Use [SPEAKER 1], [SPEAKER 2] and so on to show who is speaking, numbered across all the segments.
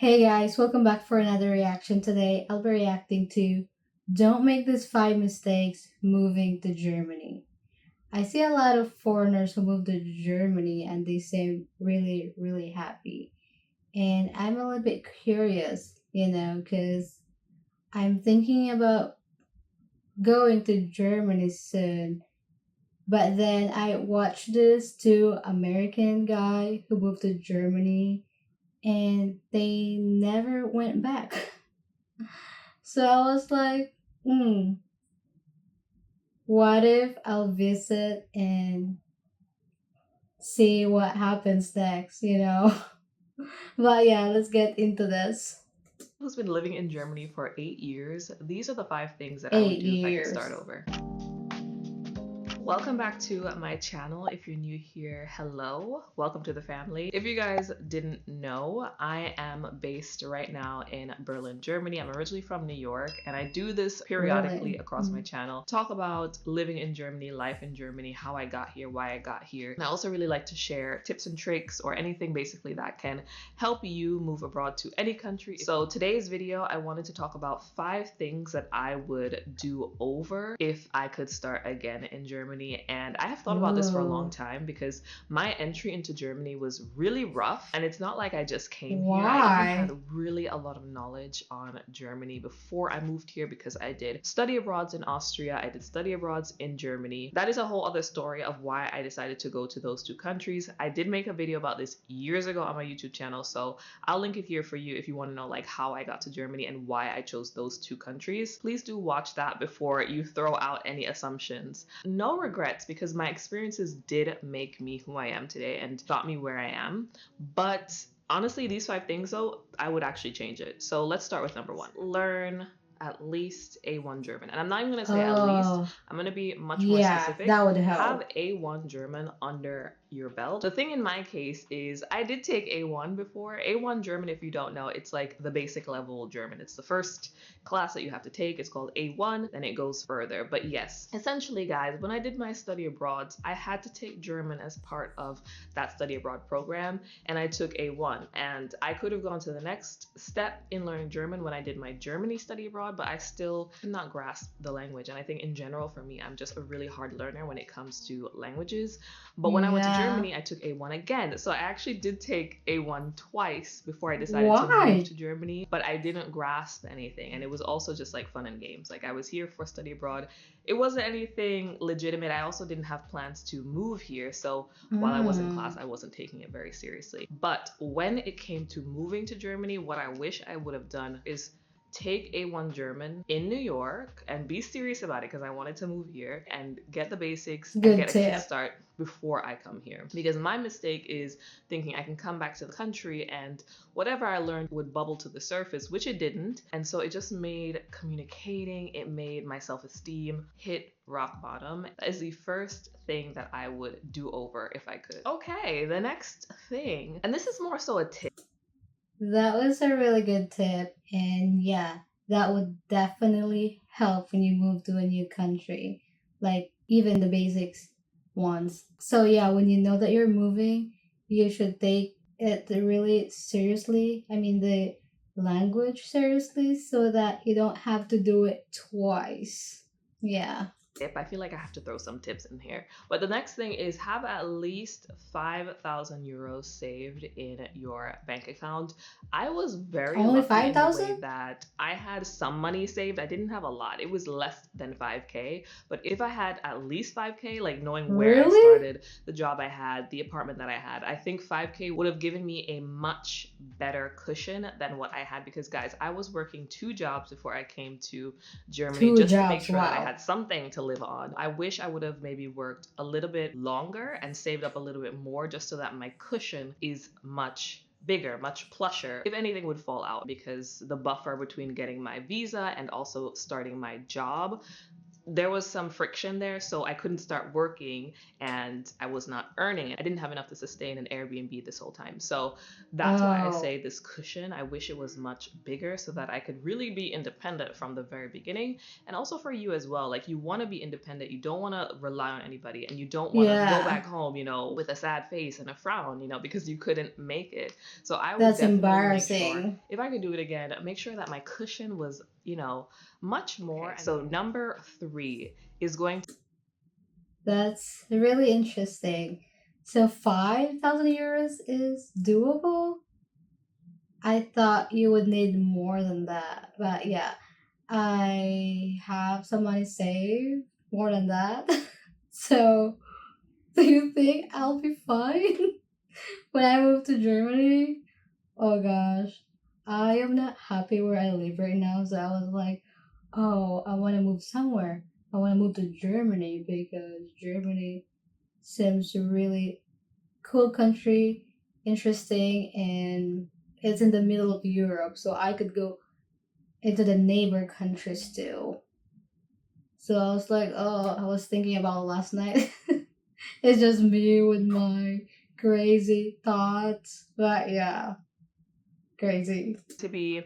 [SPEAKER 1] Hey guys, welcome back for another reaction. Today I'll be reacting to Don't Make These 5 Mistakes Moving to Germany. I see a lot of foreigners who move to Germany and they seem really, really happy. And I'm a little bit curious, because I'm thinking about going to Germany soon. But then I watched this two American guy who moved to Germany and they never went back. So I was like, what if I'll visit and see what happens next? But yeah, let's get into this.
[SPEAKER 2] Who's been living in Germany for 8 years, these are the 5 things that I would
[SPEAKER 1] Eight
[SPEAKER 2] do if I could start
[SPEAKER 1] years.
[SPEAKER 2] over. Welcome back to my channel. If you're new here, hello. Welcome to the family. If you guys didn't know, I am based right now in Berlin, Germany. I'm originally from New York, and I do this periodically
[SPEAKER 1] Really?
[SPEAKER 2] across my channel. Talk about living in Germany, life in Germany, how I got here, why I got here. And I also really like to share tips and tricks or anything basically that can help you move abroad to any country. So today's video, I wanted to talk about 5 things that I would do over if I could start again in Germany. And I have thought about this for a long
[SPEAKER 1] Oh,
[SPEAKER 2] time because my entry into Germany was really rough. And it's not like I just came here. I even had
[SPEAKER 1] why?
[SPEAKER 2] really a lot of knowledge on Germany before I moved here because I did study abroads in Austria. I did study abroads in Germany. That is a whole other story of why I decided to go to those two countries. I did make a video about this years ago on my YouTube channel. So I'll link it here for you if you want to know like how I got to Germany and why I chose those two countries. Please do watch that before you throw out any assumptions. No regrets because my experiences did make me who I am today and got me where I am. But honestly, these 5 things though, I would actually change it. So let's start with number 1. Learn at least A1 German. And I'm not even going to say at least,
[SPEAKER 1] Oh,
[SPEAKER 2] I'm going to be much more
[SPEAKER 1] yeah,
[SPEAKER 2] specific.
[SPEAKER 1] that would
[SPEAKER 2] Have
[SPEAKER 1] help.
[SPEAKER 2] A1 German under your belt. The thing in my case is I did take A1 before. A1 German, if you don't know, it's like the basic level German. It's the first class that you have to take. It's called A1, then it goes further. But yes, essentially, guys, when I did my study abroad, I had to take German as part of that study abroad program, and I took A1. And I could have gone to the next step in learning German when I did my Germany study abroad, but I still could not grasp the language. And I think in general, for me, I'm just a really hard learner when it comes to languages. But when I went to
[SPEAKER 1] Yeah.
[SPEAKER 2] Germany, I took A1 again. So I actually did take A1 twice before I decided to move
[SPEAKER 1] Why?
[SPEAKER 2] to Germany, but I didn't grasp anything. And it was also just like fun and games. Like I was here for study abroad. It wasn't anything legitimate. I also didn't have plans to move here. So while I was in class,
[SPEAKER 1] Mm.
[SPEAKER 2] I wasn't taking it very seriously. But when it came to moving to Germany, what I wish I would have done is take A1 German in New York and be serious about it because I wanted to move here and get the basics and
[SPEAKER 1] Good
[SPEAKER 2] get a
[SPEAKER 1] tip.
[SPEAKER 2] kickstart before I come here. Because my mistake is thinking I can come back to the country and whatever I learned would bubble to the surface, which it didn't. And so it just made communicating, it made my self esteem hit rock bottom. That is the first thing that I would do over if I could. Okay, the next thing, and this is more so a tip.
[SPEAKER 1] That was a really good tip. And yeah, that would definitely help when you move to a new country. Like, even the basics ones. So, yeah, when you know that you're moving, you should take it really seriously. I mean, the language seriously, so that you don't have to do it twice. Yeah.
[SPEAKER 2] Tip. I feel like I have to throw some tips in here. But the next thing is have at least 5,000 euros saved in your bank account. I was very
[SPEAKER 1] Only
[SPEAKER 2] lucky in the way
[SPEAKER 1] 5,000?
[SPEAKER 2] that I had some money saved. I didn't have a lot. It was less than 5K. But if I had at least 5K, like knowing where I
[SPEAKER 1] Really?
[SPEAKER 2] started, the job I had, the apartment that I had, I think 5K would have given me a much better cushion than what I had because guys, I was working 2 jobs before I came to Germany
[SPEAKER 1] Two
[SPEAKER 2] just to make
[SPEAKER 1] jobs.
[SPEAKER 2] sure that I
[SPEAKER 1] Wow.
[SPEAKER 2] had something to live on. I wish I would have maybe worked a little bit longer and saved up a little bit more just so that my cushion is much bigger, much plusher if anything would fall out because the buffer between getting my visa and also starting my job there was some friction there, so I couldn't start working and I was not earning it. I didn't have enough to sustain an Airbnb this whole time. So that's why I
[SPEAKER 1] Oh,
[SPEAKER 2] say this cushion, I wish it was much bigger so that I could really be independent from the very beginning. And also for you as well, like you want to be independent, you don't want to rely on anybody, and you don't want to go
[SPEAKER 1] yeah.
[SPEAKER 2] back home, with a sad face and a frown, because you couldn't make it. So I would
[SPEAKER 1] That's
[SPEAKER 2] definitely make sure,
[SPEAKER 1] embarrassing.
[SPEAKER 2] if I could do it again, make sure that my cushion was, much more. Okay, so number three is going to
[SPEAKER 1] That's really interesting. So 5,000 euros is doable? I thought you would need more than that. But yeah, I have some money saved more than that. So do you think I'll be fine when I move to Germany? Oh gosh. I am not happy where I live right now, so I was like, oh, I want to move somewhere. I want to move to Germany because Germany seems a really cool country, interesting, and it's in the middle of Europe, so I could go into the neighbor countries too. So I was like, oh, I was thinking about it last night. It's just me with my crazy thoughts, but yeah, crazy.
[SPEAKER 2] be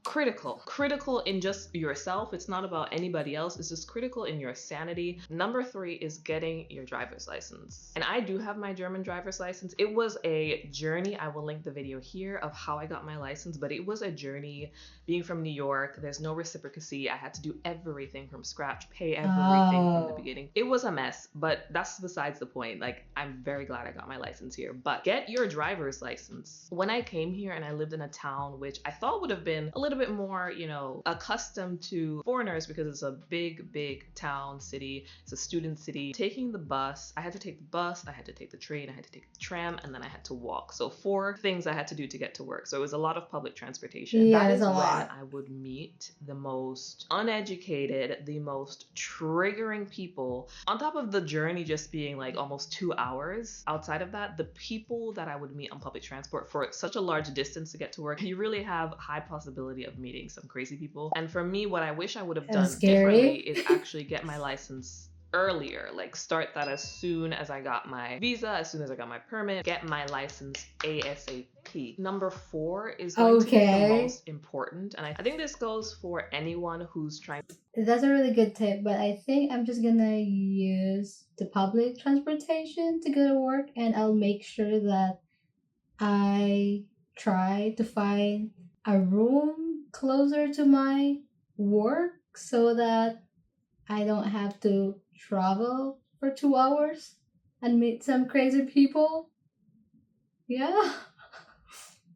[SPEAKER 2] critical in just yourself. It's not about anybody else. It's just critical in your sanity. Number three is getting your driver's license, and I do have my German driver's license. It was a journey. I will link the video here of how I got my license, but it was a journey. Being from New York, there's no reciprocity. I had to do everything from scratch, pay everything from the
[SPEAKER 1] Oh,
[SPEAKER 2] beginning. It was a mess, but that's besides the point. Like, I'm very glad I got my license here. But get your driver's license. When I came here and I lived in a town which I thought would have been a little bit more, accustomed to foreigners because it's a big town city. It's a student city. Taking the bus, I had to take the bus, I had to take the train, I had to take the tram, and then I had to walk. So four things I had to do to get to work. So it was a lot of public transportation.
[SPEAKER 1] yeah,
[SPEAKER 2] That
[SPEAKER 1] that's
[SPEAKER 2] is
[SPEAKER 1] a
[SPEAKER 2] when
[SPEAKER 1] lot.
[SPEAKER 2] I would meet the most uneducated, the most triggering people. On top of the journey just being like almost 2 hours, outside of that, the people that I would meet on public transport for such a large distance to get to work, you really have high possibility of meeting some crazy people. And for me, what I wish I would have
[SPEAKER 1] That's
[SPEAKER 2] done differently
[SPEAKER 1] scary.
[SPEAKER 2] is actually get my license earlier, like start that as soon as I got my visa, as soon as I got my permit, get my license ASAP. Number four is going to be the
[SPEAKER 1] Okay,
[SPEAKER 2] most important, and I think this goes for anyone who's trying.
[SPEAKER 1] that's a really good tip, but I think I'm just gonna use the public transportation to go to work, and I'll make sure that I try to find a room closer to my work so that I don't have to travel for 2 hours and meet some crazy people. Yeah,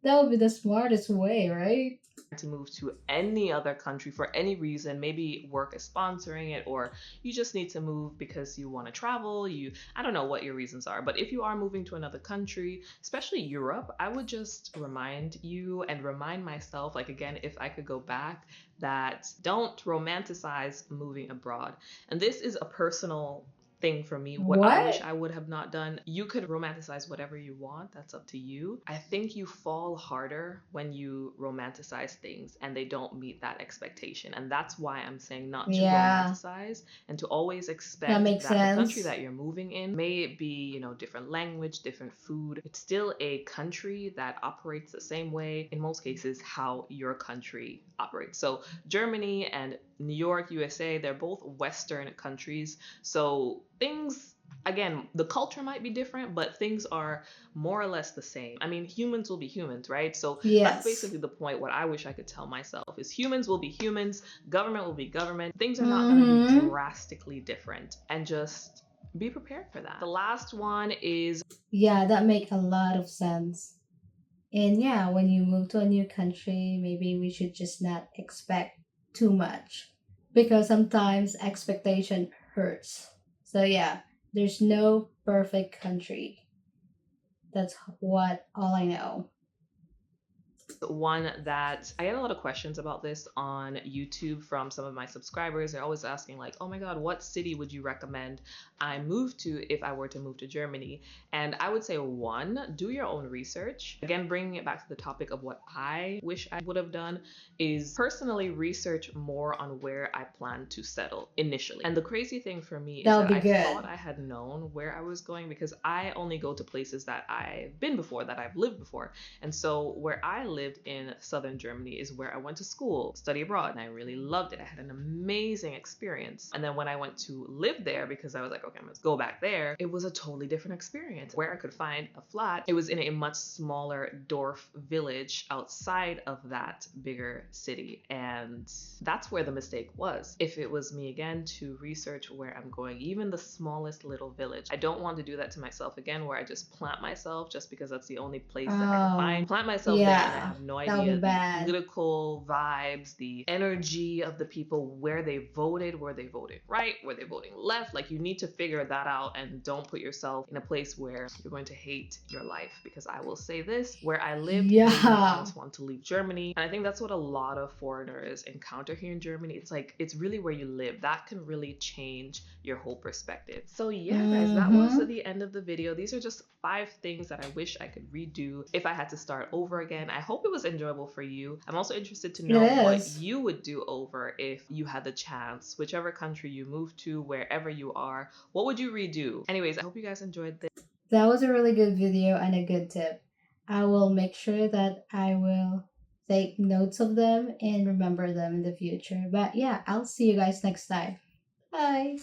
[SPEAKER 1] that would be the smartest way, right?
[SPEAKER 2] To move to any other country for any reason, maybe work is sponsoring it, or you just need to move because you want to travel, I don't know what your reasons are, but if you are moving to another country, especially Europe, I would just remind you and remind myself, like, again, if I could go back, that don't romanticize moving abroad. And this is a personal thing for me, what I wish
[SPEAKER 1] What?
[SPEAKER 2] I would have not done. You could romanticize whatever you want, that's up to you. I think you fall harder when you romanticize things and they don't meet that expectation. And that's why I'm saying not to
[SPEAKER 1] Yeah,
[SPEAKER 2] romanticize and to always
[SPEAKER 1] that
[SPEAKER 2] expect
[SPEAKER 1] makes
[SPEAKER 2] that the country
[SPEAKER 1] sense.
[SPEAKER 2] that you're moving in, may it be, different language, different food, it's still a country that operates the same way, in most cases, how your country operates. So Germany and New York, USA, they're both Western countries. So things, again, the culture might be different, but things are more or less the same. I mean, humans will be humans, right? So that's
[SPEAKER 1] Yes.
[SPEAKER 2] basically the point. What I wish I could tell myself is humans will be humans, government will be government. Things are not going to be
[SPEAKER 1] Mm-hmm.
[SPEAKER 2] drastically different, and just be prepared for that. The last one is
[SPEAKER 1] Yeah, that make a lot of sense. And yeah, when you move to a new country, maybe we should just not expect too much because sometimes expectation hurts. So yeah, there's no perfect country. That's what all I know.
[SPEAKER 2] One that I get a lot of questions about this on YouTube from some of my subscribers. They're always asking, like, oh my God, what city would you recommend I move to if I were to move to Germany? And I would say, one, do your own research. Again, bringing it back to the topic of what I wish I would have done is personally research more on where I plan to settle initially. And the crazy thing for me is
[SPEAKER 1] That'll
[SPEAKER 2] that
[SPEAKER 1] be
[SPEAKER 2] I thought
[SPEAKER 1] good.
[SPEAKER 2] I had known where I was going because I only go to places that I've been before, that I've lived before. And so where I lived in southern Germany is where I went to school, study abroad, and I really loved it. I had an amazing experience. And then when I went to live there, because I was like, okay, I'm gonna go back there, it was a totally different experience. Where I could find a flat, it was in a much smaller Dorf village outside of that bigger city. And that's where the mistake was. If it was me again to research where I'm going, even the smallest little village, I don't want to do that to myself again, where I just plant myself just because that's the only place that I can find. Plant myself there and I
[SPEAKER 1] Yeah,
[SPEAKER 2] have no
[SPEAKER 1] that'll be
[SPEAKER 2] idea the
[SPEAKER 1] bad.
[SPEAKER 2] political vibes, the energy of the people, where they voted, were they voting right, were they voting left? Like, you need to figure that out and don't put yourself in a place where you're going to hate your life. Because I will say this, where I lived made me
[SPEAKER 1] Yeah.
[SPEAKER 2] almost want to leave Germany. And I think that's what a lot of foreigners encounter here in Germany. It's like, it's really where you live that can really change your whole perspective. So yeah, guys, that was
[SPEAKER 1] Mm-hmm.
[SPEAKER 2] the end of the video. These are just 5 things that I wish I could redo if I had to start over again. I hope it was enjoyable for you. I'm also interested to
[SPEAKER 1] It
[SPEAKER 2] know what
[SPEAKER 1] is.
[SPEAKER 2] you would do over if you had the chance, whichever country you move to, wherever you are, what would you redo? Anyways, I hope you guys enjoyed this.
[SPEAKER 1] That was a really good video and a good tip. I will make sure that I will take notes of them and remember them in the future. But yeah, I'll see you guys next time. Bye.